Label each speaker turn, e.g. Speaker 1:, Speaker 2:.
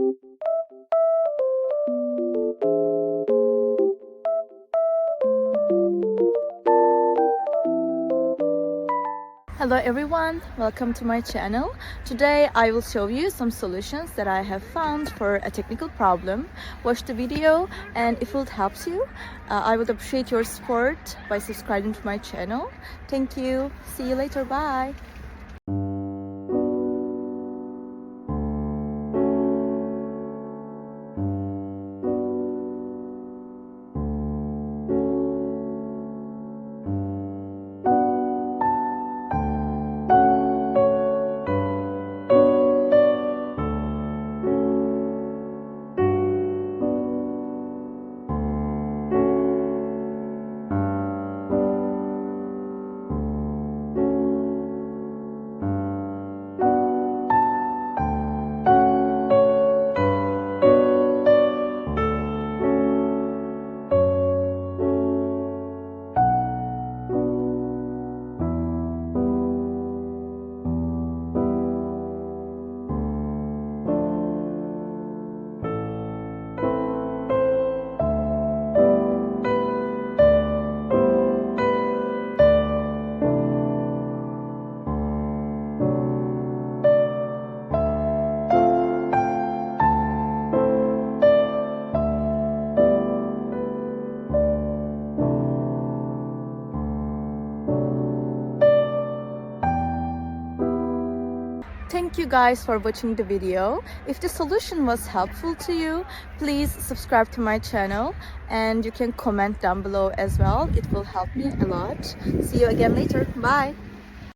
Speaker 1: Hello everyone, welcome to my channel. Today I will show you some solutions that I have found for a technical problem. Watch the video, and if it helps you, I would appreciate your support by subscribing to my channel. Thank you. See you later. Bye. Thank you guys for watching the video. If the solution was helpful to you, please subscribe to my channel, and you can comment down below as well. It will help me a lot. See you again later. Bye.